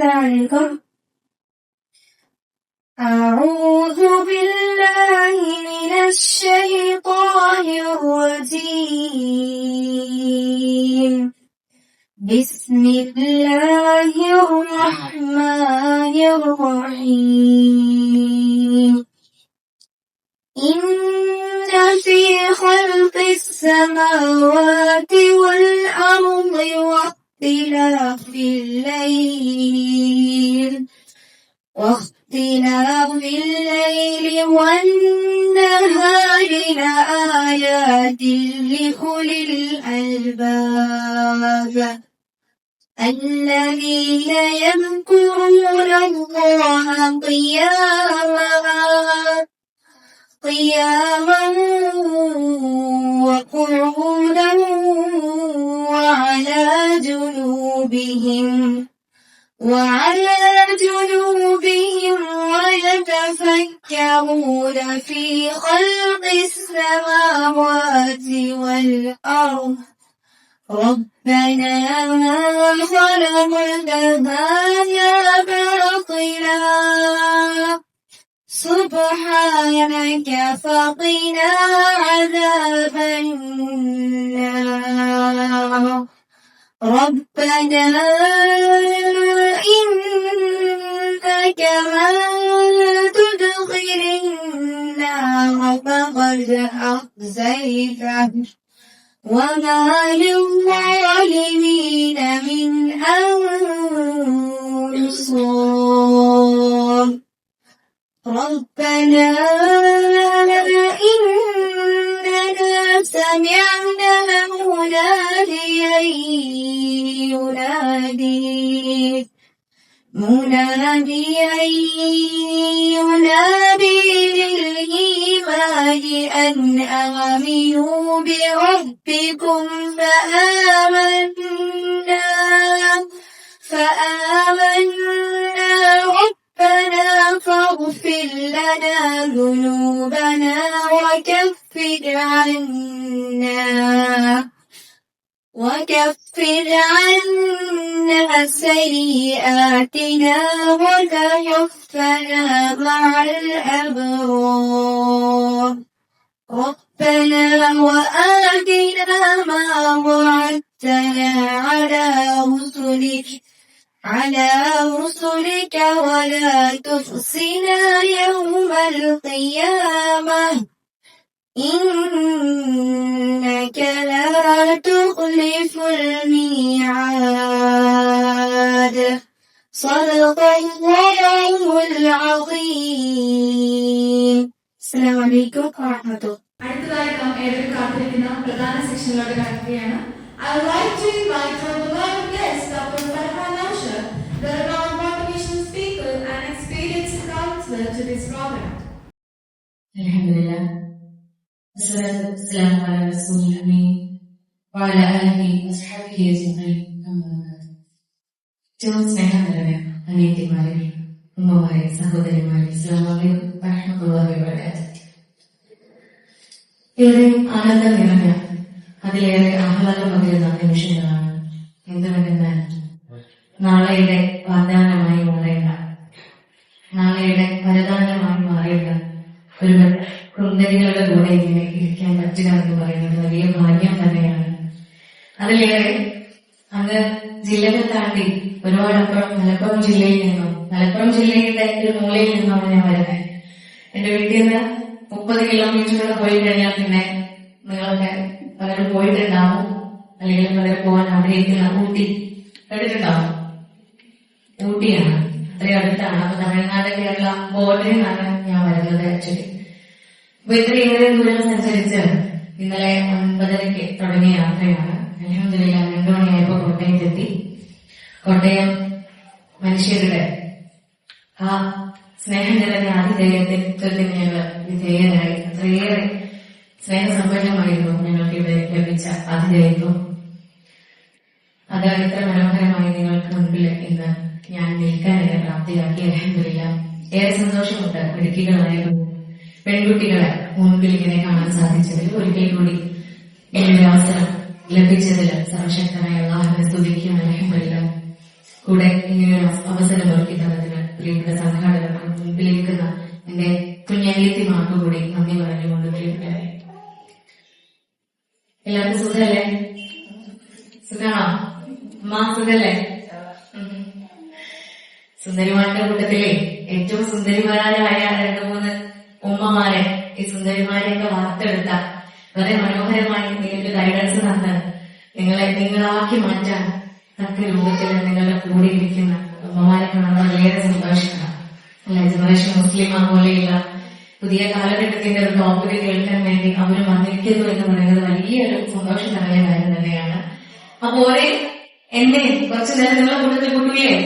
عليكم. أعوذ بالله من الشيطان الرجيم. بسم الله الرحمن الرحيم. إن في خلق السماوات والأرض واختلاف الليل والنهار لآيات لأولي الألباب الذين يذكرون الله قياما وقعودا وعلى جنوبهم ويتفكرون في خلق السماوات والأرض ربنا ما خلقت هذا باطلا سبحانك فقنا عذاب النار. ربنا إنك من تدخل النار فقد أخزيته وما للظالمين من أنصار. ربنا إننا سمعنا مناديا ينادي للإيمان أن آمنوا بربكم فآمنا ربنا فاغفر لنا ذنوبنا وكفر عنا سيئاتنا وتوفنا مع الأبرار. ربنا وآتنا ما وعدتنا على رسلك ولا تخزنا يوم القيامة إنك لا تخلف الميعاد. صدق الله العظيم. السلام عليكم ورحمة الله. അടുത്തതായി നാം ഏവരും കാത്തിരിക്കുന്ന പ്രധാന സെക്ഷനിലോട്ട് കടക്കുകയാണ്. I would like to invite our beloved guest, Dr. Farhan Asher, the renowned motivational speaker and experienced counselor to this program. Alhamdulillah. Wassalatu wassalamu ala rasulil amin wa ala alihi wa sahbihi ajma'in. Amma ba'd. ഏറ്റവും സ്നേഹം നിറഞ്ഞ അനിയത്തിമാരെ, ഉമ്മമാരെ, സഹോദരിമാരെ, അസ്സലാമു അലൈക്കും വറഹ്മത്തുള്ളാഹി വബറകാതുഹു. ഏവരെയും ആനന്ദം നിറഞ്ഞ അതിലേറെ ആഹ്ലാദം പകരുന്ന നിമിഷങ്ങളാണ്. എന്തുകൊണ്ടെന്നാൽ നാളെയുടെ വരദാനമായി മാറേണ്ട ഒരു കുന്തരികളുടെ കൂടെ ഇങ്ങനെ ഇരിക്കാൻ പറ്റുക എന്ന് പറയുന്നത് വലിയ ഭാഗ്യം തന്നെയാണ്. അതിലേറെ അങ്ങ് ജില്ലകൾ താണ്ടി ഒരുപാടപ്പുറം മലപ്പുറം ജില്ലയുടെ ഒരു മൂലയിൽ നിന്നാണ് ഞാൻ വരുന്നത്. എന്റെ വീട്ടിൽ നിന്ന് 30 കിലോമീറ്ററുകൾ പോയി കഴിഞ്ഞാൽ പിന്നെ നിങ്ങളൊക്കെ പലരും പോയിട്ടുണ്ടാവും, അല്ലെങ്കിൽ പലരും പോകാൻ ആഗ്രഹിക്കുന്ന ഊട്ടി കേട്ടിട്ടുണ്ടാവും. ഊട്ടിയാണ്, അത്രയും അടുത്താണ്. അപ്പൊ തമിഴ്നാട് കേരള ബോർഡറിൽ നിന്നാണ് ഞാൻ വരുന്നത്. ആക്ച്വലി അപ്പൊ ഇത്രയേറെ ദൂരം സഞ്ചരിച്ച് ഇന്നലെ 9:30 തുടങ്ങിയ യാത്രയാണ്. അൽഹംദുലില്ലാ 2 മണിയായപ്പോ കോട്ടയത്തെത്തി. കോട്ടയം മനുഷ്യരുടെ ആ സ്നേഹം നിറഞ്ഞ ആതിഥേയത്വത്തിന് ഞങ്ങൾ വിധേയരായി. അത്രയേറെ സ്നേഹസമ്പന്നമായിരുന്നു ഞങ്ങൾക്ക് ഇവിടെ ലഭിച്ച ആതിഥേയത്വം. അത് ഇത്ര മനോഹരമായി നിങ്ങൾക്ക് മുൻപിൽ ഇന്ന് ഞാൻ നിൽക്കാൻ എന്നെ പ്രാപ്തിയാക്കി. അൽഹംദുലില്ലാ ഏറെ സന്തോഷമുണ്ട്. ഇടുക്കികളായിരുന്നു പെൺകുട്ടികളെ മുൻപിൽ ഇങ്ങനെ കാണാൻ സാധിച്ചതിൽ ഒരിക്കൽ കൂടി ഇങ്ങനൊരു അവസരം ലഭിച്ചതിൽ സർവശക്തനായ അല്ലാഹുവിനെ സ്തുതിക്കുകയാണ്. അൽഹംദുലില്ലാ കൂടെ ഇങ്ങനെയൊരു അവസരം ഒരുക്കി തന്നതിന് പ്രിയപ്പെട്ട സംഘാടകർ മുമ്പിലേക്ക് എന്റെ കുഞ്ഞനിയത്തിമാർക്ക് കൂടി നന്ദി പറഞ്ഞുകൊണ്ട് പ്രിയപ്പെട്ടവരെ, എല്ലാവർക്കും സുഖല്ലേ? സുഖാണോ? അമ്മ സുഖല്ലേ? സുന്ദരിമാരുടെ കൂട്ടത്തിലെ ഏറ്റവും സുന്ദരിമാരായ 2-3 ഉമ്മമാരെ, ഈ സുന്ദരിമാരെയൊക്കെ വാർത്തെടുത്ത വളരെ മനോഹരമായി നിങ്ങൾക്ക് ഗൈഡൻസ് തന്ന് നിങ്ങളാക്കി മാറ്റാൻ തക്ക രൂപത്തിൽ നിങ്ങളുടെ കൂടെ ഇരിക്കുന്ന ഉമ്മമാരെ കാണുന്നത് വളരെയേറെ സന്തോഷമാണ്. അല്ല, ജനറേഷൻ മുസ്ലിം പോലെയുള്ള പുതിയ കാലഘട്ടത്തിന്റെ ഒരു ടോപ്പിക് കേൾക്കാൻ വേണ്ടി അവർ വന്നിരിക്കുന്നു എന്ന് പറയുന്നത് വലിയൊരു സന്തോഷം നിറഞ്ഞ കാര്യം തന്നെയാണ്. അപ്പോലെ എന്നെ കുറച്ചു നേരം നിങ്ങളെ കൂട്ടത്തിൽ കൂട്ടുകയെ,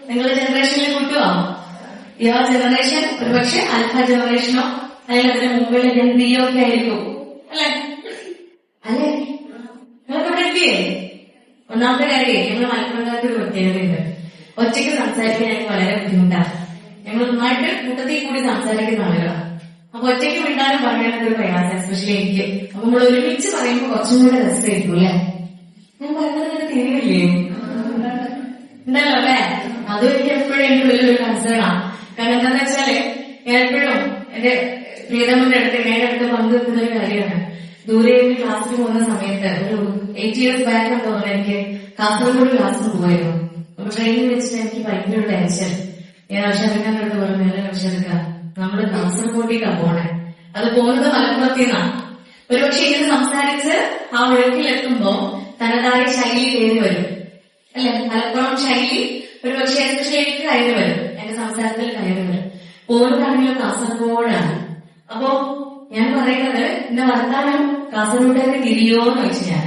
നിങ്ങളുടെ ജനറേഷനിൽ കൂട്ടുവോ? യുവ ജനറേഷൻ ഒരുപക്ഷെ ആൽഫ ജനറേഷനോ അല്ലെങ്കിൽ അതിന് മുമ്പുള്ള ജനതയോ ഒക്കെ ആയിരിക്കും, അല്ലെ? അല്ലെ, നിങ്ങൾക്ക് ഇവിടെ എത്തിയേ? ഒന്നാമത്തെ കാര്യം, ഞങ്ങൾ മലപ്പുറക്കാർക്ക് ഒരു പ്രത്യേകതയുണ്ട്. ഒറ്റയ്ക്ക് സംസാരിക്കാൻ ഞങ്ങൾക്ക് വളരെ ബുദ്ധിമുട്ടാണ്. ഞങ്ങൾ നന്നായിട്ട് കൂട്ടത്തിൽ കൂടി സംസാരിക്കുന്ന ആളുകളാണ്. അപ്പൊ ഒറ്റയ്ക്ക് വിടാനും പറയാനൊക്കെ ഒരു പ്രയാസം, എസ്പെഷ്യലി എനിക്ക്. അപ്പൊ നമ്മൾ ഒരുമിച്ച് പറയുമ്പോൾ കുറച്ചും കൂടെ രസമായിരിക്കും, അല്ലെ? ഞാൻ പറയുന്നത് നിങ്ങൾക്ക് തിരിയില്ലേ? ഉണ്ടല്ലോ അല്ലെ? അതും എനിക്ക് എപ്പോഴും എന്റെ ഉള്ളിലൊരു കൺസേണാണ്. കാരണം എന്താന്ന് വെച്ചാല് ഞാൻ എപ്പോഴും എന്റെ പ്രിയതമ്മന്റെ അടുത്ത് പങ്കുവെക്കുന്ന ഒരു കാര്യമാണ്. ദൂരെ ക്ലാസ്സിൽ പോകുന്ന സമയത്ത് ഒരു 8 years ബാക്ക് തോന്നുന്നു, എനിക്ക് കാസർഗോഡ് ക്ലാസ്സിൽ പോയിരുന്നു. അപ്പൊ ട്രെയിനിൽ വെച്ചിട്ട് എനിക്ക് ഭയങ്കര ടെൻഷൻ. ഞാൻ അക്ഷരക്കാരുടെ അടുത്ത് പറഞ്ഞു, അക്ഷരക്ക നമ്മള് കാസർഗോഡേക്കാണ് പോണേ, അത് പോകുന്നത് മലപ്പുറത്തിന്നാണ്. ഒരുപക്ഷെ ഇങ്ങനെ സംസാരിച്ച് ആ ഒഴുക്കിലെത്തുമ്പോ തനതായ ശൈലി കയറി വരും, അല്ലെ? മലപ്പുറം ശൈലി ഒരുപക്ഷെ എസ്പെഷ്യലി എനിക്ക് കയറി വരും, എന്റെ സംസാരത്തിൽ കയറി വരും. പോകുന്നതാണെങ്കിലും കാസർഗോഡാണ്. അപ്പോ ഞാൻ പറയുന്നത്, എന്റെ വർത്താനം കാസർഗോഡേക്ക് തിരിയോന്ന് ചോദിച്ചു ഞാൻ.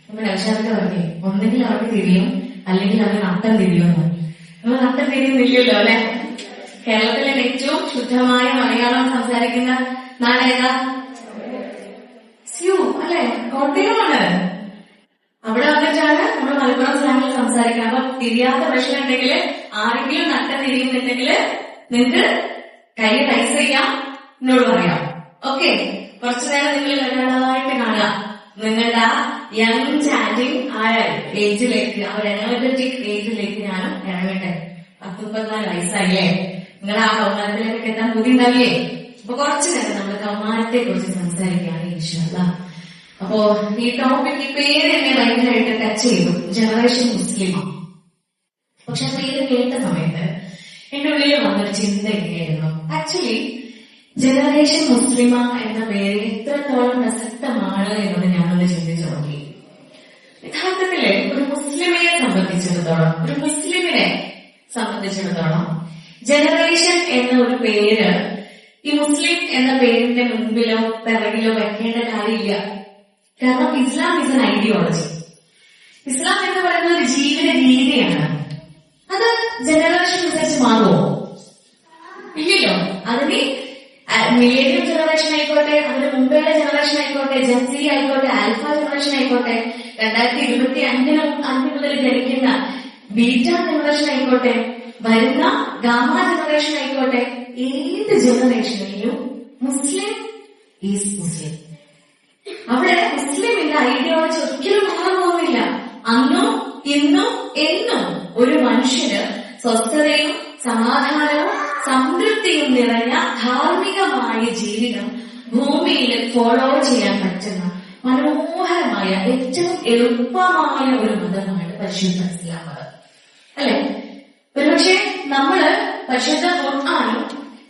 അപ്പൊ നൗഷാദൊക്കെ പറഞ്ഞു, ഒന്നെങ്കിൽ അവർക്ക് തിരിയും അല്ലെങ്കിൽ അവർ നട്ടം തിരിയുമെന്ന്. നമ്മൾ നട്ടം തിരിയുന്നില്ലല്ലോ, അല്ലെ? കേരളത്തിലെ ഏറ്റവും ശുദ്ധമായ മലയാളം സംസാരിക്കുന്ന നാടേതാ? സ്യൂ, അല്ലെ? കോട്ടയമാണ്. അവിടെ വന്നിട്ടാണ് നമ്മൾ മലപ്പുറം സ്ലാങ്ങിൽ സംസാരിക്കുന്നത്. അപ്പൊ തിരിയാത്ത പ്രശ്നം ഉണ്ടെങ്കിൽ, ആരെങ്കിലും നട്ടം തിരിയുന്നുണ്ടെങ്കിൽ നിങ്ങൾക്ക് കൈ ടൈസ് ചെയ്യാം, എന്നോട് പറയാം. ഓക്കെ, കുറച്ചു നേരം നിങ്ങൾ നല്ലതായിട്ട് കാണാം. നിങ്ങളുടെ ആ യങ് ചാറ്റിംഗ് ആ ഏജിലേക്ക്, ആ ഒരു എനർജറ്റിക് ഏജിലേക്ക് ഞാനും ഇറങ്ങട്ടെ. 34 വയസ്സായില്ലേ? നിങ്ങൾ ആ കൗമാരത്തിലേക്കൊക്കെ എത്താൻ ബുദ്ധി ഉണ്ടാവില്ലേ? അപ്പൊ കുറച്ചു നേരം നമ്മൾ കൗമാരത്തെ കുറിച്ച് സംസാരിക്കുകയാണ് ഇൻഷാ അല്ലാഹ്. അപ്പോ ഈ ടോപ്പിക്, ഈ പേര് എന്നെ ഭയങ്കരമായിട്ട് ടച്ച് ചെയ്തു, ജനറേഷൻ മുസ്ലിം. പക്ഷെ പേര് കേട്ട സമയത്ത് എന്റെ ഉള്ളിൽ വന്നൊരു ചിന്ത എങ്ങനെയായിരുന്നു, ആക്ച്വലി ജനറേഷൻ മുസ്ലിമ എന്ന പേര് എത്രത്തോളം പ്രസക്തമാണ് എന്നത് ഞാനൊന്ന് ചിന്തിച്ചു നോക്കി. യഥാർത്ഥത്തില് ഒരു മുസ്ലിമിനെ സംബന്ധിച്ചിടത്തോളം, ഒരു മുസ്ലിമിനെ സംബന്ധിച്ചിടത്തോളം ജനറേഷൻ എന്ന ഒരു പേര് ഈ മുസ്ലിം എന്ന പേരിന്റെ മുൻപിലോ പിറകിലോ വെക്കേണ്ട കാര്യമില്ല. കാരണം ഇസ്ലാം ഇസ് എൻ ഐഡിയോളജി. ഇസ്ലാം എന്ന് പറയുന്നത് ഒരു ജീവിത രീതിയാണ്. അത് ജനറേഷൻ അനുസരിച്ച് മാറുമോ? ഇല്ലല്ലോ. അതിന് മില്ലേനിയം ജനറേഷൻ ആയിക്കോട്ടെ, അതിന് മുമ്പേയുള്ള ജനറേഷൻ ആയിക്കോട്ടെ, ജെൻസി ആയിക്കോട്ടെ, ആൽഫ ജനറേഷൻ ആയിക്കോട്ടെ, 2025 മുതൽ ജനിക്കുന്ന ബീറ്റ ജനറേഷൻ ആയിക്കോട്ടെ, വരുന്ന ഗാമ ജനറേഷൻ ആയിക്കോട്ടെ, ഏത് ജനറേഷനിലും മുസ്ലിം ഈസ് മുസ്ലിം. അവിടെ മുസ്ലിമിന്റെ ഐഡിയോളജി ഒരിക്കലും മാറാൻ പോകുന്നില്ല. അന്നും ഇന്നും എന്നും ഒരു മനുഷ്യന് സ്വസ്ഥതയും സമാധാനവും സംതൃപ്തിയും നിറഞ്ഞ ധാർമ്മികമായ ജീവിതം ഭൂമിയിൽ ഫോളോ ചെയ്യാൻ പറ്റുന്ന മനോഹരമായ ഏറ്റവും എളുപ്പമായ ഒരു മതമാണ് പരിശുദ്ധ ഇസ്ലാം മതം, അല്ലെ? ഒരുപക്ഷെ നമ്മള് പരിശുദ്ധ ഖുർആനും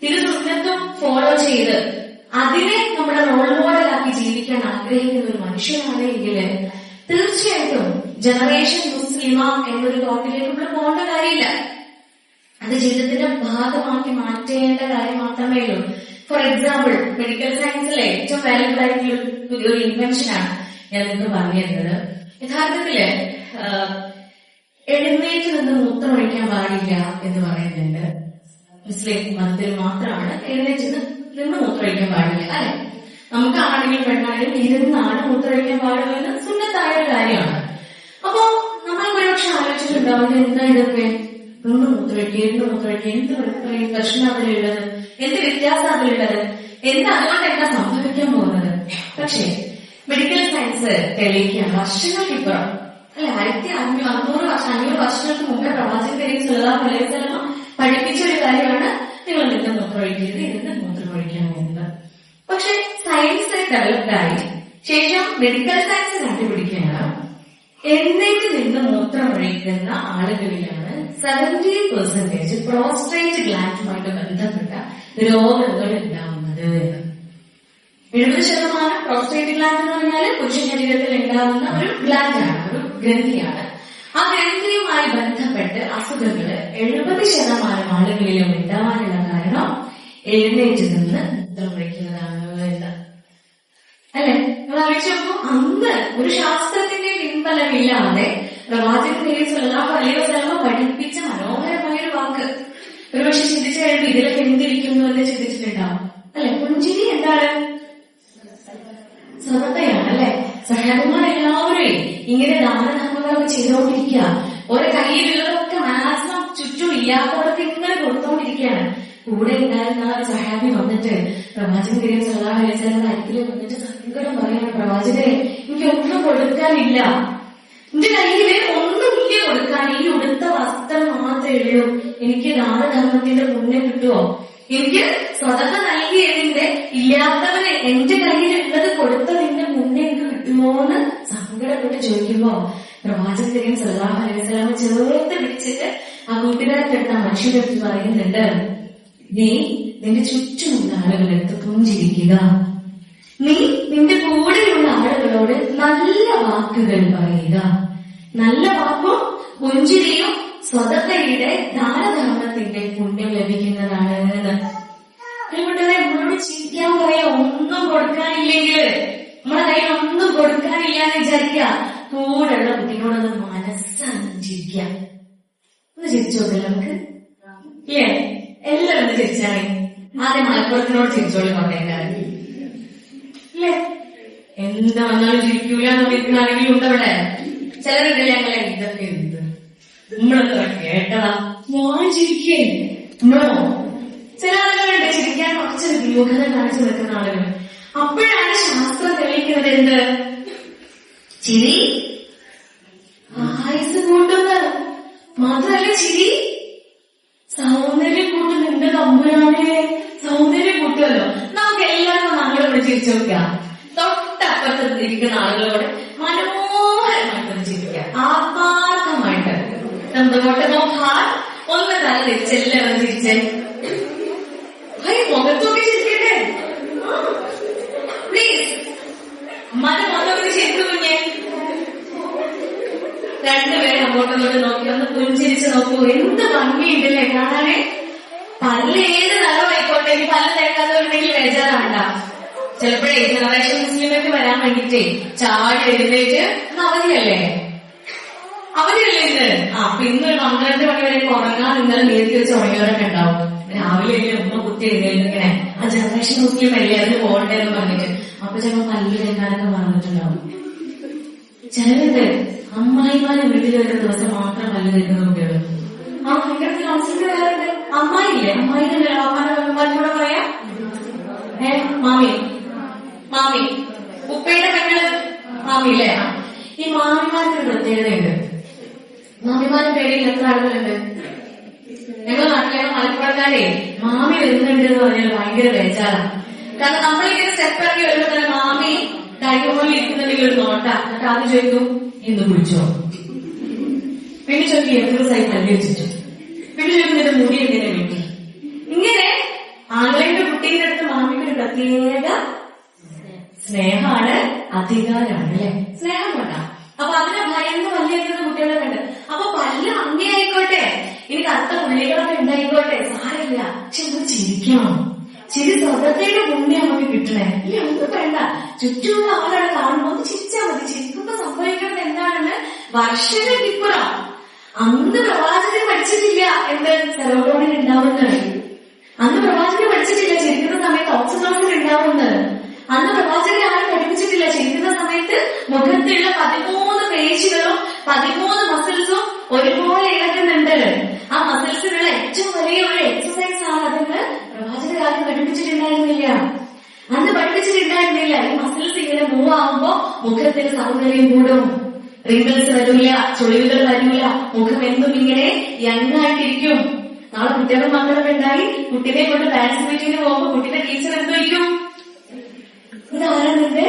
തിരുസുന്നത്തും ഫോളോ ചെയ്ത് അതിനെ നമ്മുടെ റോൾ മോഡലാക്കി ജീവിക്കാൻ ആഗ്രഹിക്കുന്ന ഒരു മനുഷ്യനാണ് എങ്കിൽ തീർച്ചയായിട്ടും ജനറേഷൻ മുസ്ലിമ എന്നൊരു തോട്ടിലേക്ക് നമ്മൾ പോകേണ്ട കാര്യമില്ല. അത് ജീവിതത്തിന്റെ ഭാഗമാക്കി മാറ്റേണ്ട കാര്യം മാത്രമേ ഉള്ളൂ. ഫോർ എക്സാമ്പിൾ, മെഡിക്കൽ സയൻസിലെ ഏറ്റവും വാല്യുബിൾ ആയിട്ടുള്ള ഒരു ഇൻവെൻഷനാണ് ഞാൻ നിങ്ങൾക്ക് പറഞ്ഞിരുന്നത്. യഥാർത്ഥത്തില് എഴുന്നേറ്റ് നിന്ന് മൂത്രമൊഴിക്കാൻ പാടില്ല എന്ന് പറയുന്നുണ്ട്. മുസ്ലിം മതത്തിൽ മാത്രമാണ് എഴുന്നേറ്റ് നിന്ന് മൂത്രമൊഴിക്കാൻ പാടില്ല, അല്ലെ? നമുക്ക് ആണെങ്കിലും പെണ്ണാണെങ്കിലും ഇരുന്നാണ് മൂത്രമൊഴിക്കാൻ പാടുള്ളൂ എന്ന് സുന്നത്തായ ഒരു കാര്യമാണ്. അപ്പോ നമ്മൾ ഒരുപക്ഷെ ആലോചിച്ചിട്ടുണ്ടാവും, എന്താ ഇതൊക്കെ നിന്ന് മൂത്രമൊഴിക്കുക, എന്ത് പ്രശ്നം അതിലുള്ളത്, എന്ത് വ്യത്യാസം അതിലുള്ളത്, അതുകൊണ്ട് എന്താ സംഭവിക്കാൻ പോകുന്നത്? പക്ഷേ മെഡിക്കൽ സയൻസ് തെളിയിക്കുകയാണ് വർഷങ്ങൾക്കിപ്പുറം, അല്ലെ? അല്ലെ 500 വർഷങ്ങൾക്ക് മുമ്പേ പ്രവാചകൻ കരീം സല്ലല്ലാഹു അലൈഹി വസല്ലം പഠിപ്പിച്ച ഒരു കാര്യമാണ് നിങ്ങൾ നിന്ന് മൂത്രമൊഴിക്കരുത്, ഇരുന്ന് മൂത്രമൊഴിക്കാൻ പോകുന്നത്. പക്ഷെ സയൻസ് ഡെവലപ്ഡായി ശേഷം മെഡിക്കൽ സയൻസ് കണ്ടുപിടിക്കുകയാണ് എഴുന്നേറ്റ് നിന്ന് മൂത്രമൊഴിക്കുന്ന ആളുകളിലാണ് 70% പ്രോസ്റ്റേറ്റ് ഗ്ലാൻഡുമായിട്ട് ബന്ധപ്പെട്ട രോഗങ്ങൾ ഉണ്ടാവുന്നത്. 70% പ്രോസ്റ്റേറ്റ് ഗ്ലാൻഡ് എന്ന് പറഞ്ഞാൽ പുരുഷ ശരീരത്തിൽ ഉണ്ടാകുന്ന ഒരു ഗ്ലാൻഡാണ്, ഒരു ഗ്രന്ഥിയാണ്. ആ ഗ്രന്ഥിയുമായി ബന്ധപ്പെട്ട് അസുഖങ്ങള് 70% ആളുകളിലും ഉണ്ടാവാനുള്ള കാരണം എഴുന്നേറ്റ് നിന്ന് മൂത്രമൊഴിക്കുന്നതാണ് എന്ന്. അല്ലെ, നമ്മൾ ആലോചിച്ചപ്പോ അന്ന് ഒരു ശാസ്ത്രത്തിന്റെ പിൻബലമില്ലാതെ പ്രവാചകൻ കരീം സല്ലല്ലാഹു അലൈഹി വസല്ലം പഠിപ്പിച്ച മനോഹരമായൊരു വാക്ക് ഒരുപക്ഷെ ചിന്തിച്ചു കഴിയുമ്പോൾ ഇതിലൊക്കെ എന്തിരിക്കുന്നു എന്ന് ചിന്തിച്ചിട്ടുണ്ടാവും. അല്ലെ, പുഞ്ചിരി എന്താണ്? സ്വതയാണ്. അല്ലെ, സഹാബന്മാരെല്ലാവരും ഇങ്ങനെ ദാനധർമ്മങ്ങളൊക്കെ ചെയ്തുകൊണ്ടിരിക്കുക. ഓരോ കയ്യിലുള്ളതൊക്കെ മാക്സിമം ചുറ്റും ഇല്ലാത്തവർക്ക് ഇങ്ങനെ കൊടുത്തോണ്ടിരിക്കുകയാണ്. കൂടെ ഉണ്ടായിരുന്ന സഹാബി വന്നിട്ട് പ്രവാചകൻ കരീം സല്ലല്ലാഹു അലൈഹി വസല്ലം അരികിൽ വന്നിട്ട് സങ്കടം പറയാണ്, പ്രവാചകരെ എനിക്ക് ഒന്നും കൊടുക്കാനില്ല, എന്റെ കയ്യില് ഒന്നുമില്ല കൊടുക്കാൻ, ഈ ഉടുത്ത വസ്ത്രം മാത്രമേ ഉള്ളൂ, എനിക്ക് ദാനധർമ്മത്തിന്റെ പുണ്യം കിട്ടുമോ, എനിക്ക് സ്വതന്ത്ര നൽകിയതിന്റെ ഇല്ലാത്തവന് എന്റെ കയ്യിലുള്ളത് കൊടുത്തതിന്റെ പുണ്യം എനിക്ക് കിട്ടുമോ എന്ന് സങ്കടപ്പെട്ട് ചോദിക്കുമ്പോ പ്രവാചകൻ കരീം സല്ലല്ലാഹു അലൈഹി വസല്ലം ചേർത്ത് പിടിച്ചിട്ട് ആ കൂട്ടുകാരത്തെടുത്ത മനുഷ്യരെടുത്ത് പറയുന്നുണ്ട്, നീ നിന്റെ ചുറ്റുമുള്ള ആളുകളെടുത്ത് പുഞ്ചിരിക്കുക, നീ നിന്റെ കൂടെയുള്ള ആളുകളോട് നല്ല വാക്കുകൾ പറയുക. നല്ല വാക്കും പുഞ്ചിരിയും സ്വതന്ത്രയുടെ ദാനധർമ്മത്തിന്റെ പുണ്യം ലഭിക്കുന്നതാണ് എന്ന്. അതുകൊണ്ടല്ലേ നമ്മളോട് ചിരിക്കാൻ പറയാ, ഒന്നും കൊടുക്കാനില്ലെങ്കിൽ, നമ്മുടെ കയ്യിൽ ഒന്നും കൊടുക്കാനില്ല എന്ന് വിചാരിക്കുക, കൂടെയുള്ള കുട്ടികളോടൊന്ന് മനസ്സറിഞ്ഞ് ചിരിക്കുക. ഒന്ന് ചിരിച്ചു നോക്കില്ല നമുക്ക്? ഇല്ലേ? എല്ലാവരും ഒന്ന് ചിരിച്ചാണ്. ആദ്യം മലപ്പുറത്തിനോട് ചിരിച്ചോളി പറഞ്ഞേക്കാറ് ഇല്ലേ? എന്താ വന്നാലും ചിരിക്കൂല എന്നിരിക്കുന്ന ആരെങ്കിലും ഉണ്ടവിടെ? ചിലരുണ്ടല്ലേ ഞങ്ങളെ ഇതൊക്കെ എന്ത് നമ്മളെത്ര കേട്ടതാ, ഞാൻ ചിരിക്കേ നമ്മളോ? ചില ആളുകളുണ്ട് ചിരിക്കാൻ കുറച്ചൊരു വ്യൂഹത കാണിച്ചു നിൽക്കുന്ന ആളുകൾ. അപ്പോഴാണ് ശാസ്ത്രം തെളിയിക്കുന്നത് എന്ത്? ചിരി ആയുസ് കൂട്ടുന്നത് മാത്രല്ല, ചിരി സൗന്ദര്യം കൂട്ടുന്നുണ്ട്. തമ്പുരാനെ സൗന്ദര്യം കൂട്ടുമല്ലോ. നമുക്ക് എല്ലാവർക്കും നമ്മളോട് ചിരിച്ചു നോക്കുക. തൊട്ടപ്പുറത്ത് ഇരിക്കുന്ന ആളുകളോട് മനോഹരമായിട്ടൊന്ന് ചിരിക്കുക, ആത്മാർത്ഥമായിട്ട്. നമ്മുടെ നോക്കാൻ ഒന്ന് തല തിരിച്ചെല്ലാവരും ചിരിച്ചേ. മുഖത്തൊക്കെ ചിരിക്കട്ടെ പ്ലീസ്. മുഖത്തൊക്കെ ശരിക്കും കുഞ്ഞെ രണ്ടുപേരും അങ്ങോട്ടൊന്നോട്ട് നോക്കി ഒന്ന് പുഞ്ചിരിച്ച് നോക്കൂ. എന്ത് ഭംഗിയുണ്ടല്ലേ കാണാനേ. പല്ല് ഏത് നിറമായിക്കോട്ടെ, ഇനി പല്ല് തേക്കാത്തവരുണ്ടെങ്കിൽ ബേജാറാണ്ട. ചിലപ്പോഴേ ജനറേഷൻ മുസ്ലിമൊക്കെ വരാൻ വേണ്ടിട്ടേ ചാടി എഴുന്നേറ്റ് അവധിയല്ലേ ഇന്ന്. അപ്പൊ ഇന്നൊരു 12 മണി വരെ ഉറങ്ങാൻ ഇന്നലെ നീതി വെച്ച് ഉറങ്ങിയവരൊക്കെ ഉണ്ടാവും. രാവിലെ ഉമ്മ കുത്തി എഴുന്നേൽക്കിങ്ങനെ ആ ജനറേഷൻ മുസ്ലിം അല്ലേ അതിന് പോകണ്ടേ എന്ന് പറഞ്ഞിട്ട് അപ്പൊ ചിലപ്പോ പല്ല് തേക്കാനൊക്കെ പറഞ്ഞിട്ടുണ്ടാവും. ചിലരുണ്ട് അമ്മായിമാരെ വീട്ടിൽ വരുന്ന ദിവസം മാത്രം പല്ല് തേക്കുന്ന കുട്ടികൾ. ആ നിങ്ങളുടെ കൗൺസിലിംഗ് വരാറുണ്ട്. അമ്മായില്ലേ, അമ്മായിന്റെ അമ്മാനോട് പറയാ മാമി ഉപ്പയുടെ പെങ്ങള് മാമിയില്ലേ. ഈ മാമിമാർക്കൊരു പ്രത്യേകതയുണ്ട്. മാമിമാരുടെ പേടിയിൽ എത്ര ആളുകളുണ്ട്? ഞങ്ങളുടെ നാട്ടിലെ മലപ്പുറക്കാരെ മാമി വരുന്നുണ്ട് എന്ന് പറഞ്ഞാൽ ഭയങ്കര ബേജാറാണ്. കാരണം നമ്മളിങ്ങനെ സ്റ്റെപ്പ് ഇറങ്ങി വരുമ്പോ തന്നെ മാമി ഡൈനിങ് ഇരിക്കുന്നുണ്ടെങ്കിൽ ഒരു നോട്ട, എന്നിട്ട് ആദ്യം ചോദിക്കും ഇന്ന് കുടിച്ചോ, പിന്നെ ചോദിക്കും എത്ര ദിവസമായി പല്ലി വെച്ചിട്ടു, പിന്നെ ചോദിക്കും എന്റെ മുടി എങ്ങനെ വീട്ടി. ഇങ്ങനെ ആംഗ്ലയുടെ കുട്ടീന്റെ അടുത്ത് മാമിക്കൊരു പ്രത്യേക സ്നേഹമാണ്, അധികാരമാണ്. അല്ലെ, സ്നേഹം കൊണ്ടാണ്. അപ്പൊ അതിനെ ഭയന്ന് പല്ലിയെടുക്കുന്ന കുട്ടികളൊക്കെ ഉണ്ട്. അപ്പൊ പല്ല് അമ്മയായിക്കോട്ടെ, ഇനി കറുത്ത പുള്ളികളൊക്കെ ഉണ്ടായിക്കോട്ടെ, സാരമില്ല, പക്ഷെ നമുക്ക് ചിരിക്കണം. ചിരി സ്വതന്ത്രയുടെ പുണ്യം നമുക്ക് കിട്ടണേ. ഇല്ല ഒന്നും വേണ്ട, ചുറ്റുമുള്ള ആളുകളെ കാണുമ്പോൾ ഒന്ന് ചിരിച്ചാൽ മതി. ചിരിക്കുമ്പോ സംഭവിക്കുന്നത് എന്താണെന്ന് വർഷങ്ങൾക്കിപ്പുറം അന്ന് പ്രവാചകൻ പഠിച്ചിട്ടില്ല എന്ത് സെറോട്ടോണിൻ ഉണ്ടാവുന്നത്. അന്ന് പ്രവാചകൻ പഠിച്ചിട്ടില്ല ചിരിക്കുന്ന സമയത്ത് ഓക്സിജൻ ഉണ്ടാവുന്നത്. അന്ന് പ്രവാചകൻ ആരും പഠിപ്പിച്ചിട്ടില്ല ചിരിക്കുന്ന സമയത്ത് മുഖത്തുള്ള 13 പേശികളും 13 മസിൽസും ഒരുപോലെ ഇളകുന്നുണ്ട്. ആ മസിൽസിനുള്ള ഏറ്റവും വലിയ ഒരു എക്സസൈസ് ആണ് അതെന്ന് പ്രവാചകൻ ആരും പഠിപ്പിച്ചിട്ടുണ്ടായിരുന്നില്ല. അന്ന് പഠിപ്പിച്ചിട്ടുണ്ടായിരുന്നില്ല. ഈ മസിൽസ് ഇങ്ങനെ മൂവ് ആകുമ്പോ മുഖത്തിന് സൗന്ദര്യം കൂടും, റിങ്കിൾസ് വരൂല, ചുളിവുകൾ വരൂല, മുഖം എന്നും ഇങ്ങനെ യങ്ങായിട്ടിരിക്കും. നാളെ കുട്ടികളും മക്കളും ഉണ്ടായി കുട്ടിനെ കൊണ്ട് ഡാൻസ് മീറ്റിങ്ങിന് പോകുമ്പോ കുട്ടിയുടെ ടീച്ചർ എന്ത് വയ്ക്കും? ഇതാരാ നിന്റെ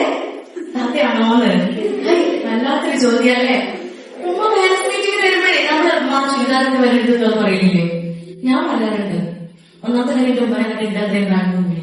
താത്തയാണോന്ന്? വല്ലാത്തൊരു ചോദ്യല്ലേ. ഉമ്മ ഡാൻസ് മീറ്റിങ്ങിന് വരുമ്പോഴേ നമ്മള് ചുരിദാറിന് വരരുതെന്ന് പറയില്ലേ? ഞാൻ പറയാറുണ്ട്. ഒന്നാമത്തെ കാര്യം ഉമ്മ ഇല്ലാതെ കാണുന്നു.